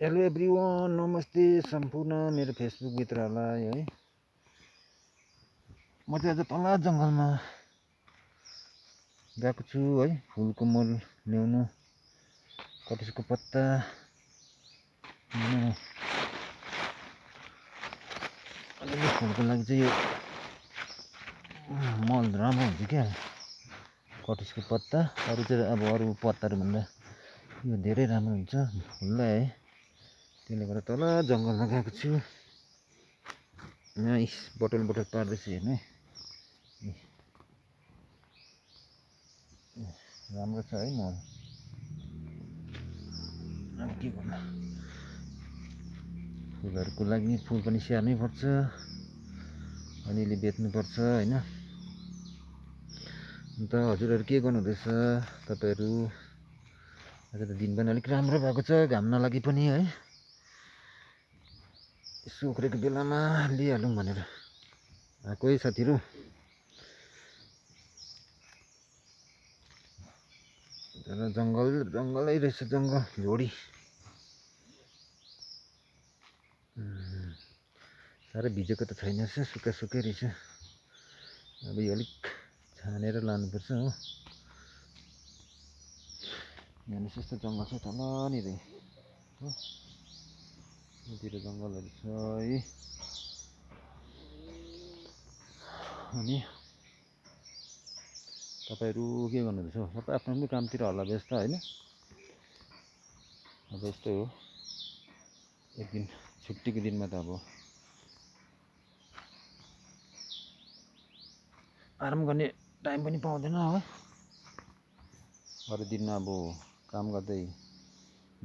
Hello everyone, नमस्ते सम्पूर्ण मेरो फेसबुक मित्रहरूलाई है। म चाहिँ आज तल जङ्गलमा गएको छु है, फुलको मल ल्याउनु, कटुसको पत्ता अलिअलि फुलको लागि चाहिँ यो मल राम्रो हुन्छ क्या। कटुसको पत्ता अरू चाहिँ अब अरू पत्ताहरूभन्दा यो धेरै राम्रो हुन्छ फुललाई है। त्यसले गर्दा तल जङ्गलमा गएको छु। यहाँ बटल पार्दैछु हेर्नु है। राम्रो छ है मल। अब के गर्नु, फुलहरूको लागि फुल पनि स्याहार्नै पर्छ, अलिअलि बेच्नुपर्छ होइन। अन्त हजुरहरू के गर्नुहुँदैछ तपाईँहरू? आज त दिन पनि अलिक राम्रो भएको छ, घाम नलागी पनि है। यसो उक्रेको बेलामा लिइहालौँ भनेर आएको है साथीहरू। जङ्गलै रहेछ, जङ्गल झोडी साह्रै भिजेको त छैन रहेछ, सुक्खै रहेछ। अब यो अलिक छानेर लानुपर्छ हो। यहाँ यस्तो जङ्गल छ तलनिर हो, यतिर जङ्गलहरू छ है। अनि तपाईँहरू के गर्नुहुँदैछ? सबै आफ्नो आफ्नो कामतिर हल्ला व्यस्त होइन। अब यस्तै हो, एक दिन छुट्टीको दिनमा त अब आराम गर्ने टाइम पनि पाउँदैन हो। अरू दिन अब काम गर्दै,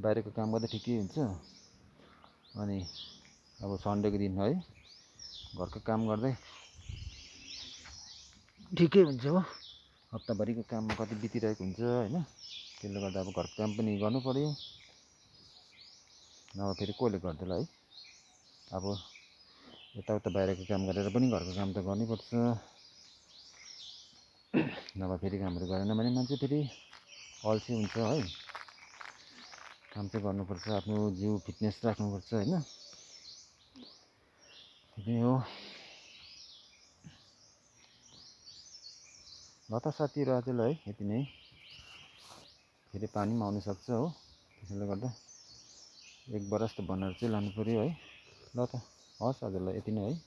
बाहिरको काम गर्दै ठिकै हुन्छ। अनि अब सन्डेको दिन है, घरको काम गर्दै ठिकै हुन्छ हो। हप्ताभरिको काम कति बितिरहेको हुन्छ होइन। त्यसले गर्दा अब घरको काम पनि गर्नु पर्यो, नभए फेरि कसले गर्दैन है। अब यताउता बाहिरको काम गरेर पनि घरको काम त गर्नुपर्छ, नभए फेरि कामहरू गरेन भने मान्छे फेरि अल्छी हुन्छ है। काम चाहिँ गर्नुपर्छ, आफ्नो जिउ फिटनेस राख्नुपर्छ होइन। त्यही हो। ल त साथीहरू, आजलाई है यति नै। फेरि पानी पनि आउन सक्छ हो, त्यसले गर्दा एक बरस त भनेर चाहिँ लानु पर्यो है। ल त हस्, आजलाई यति नै है।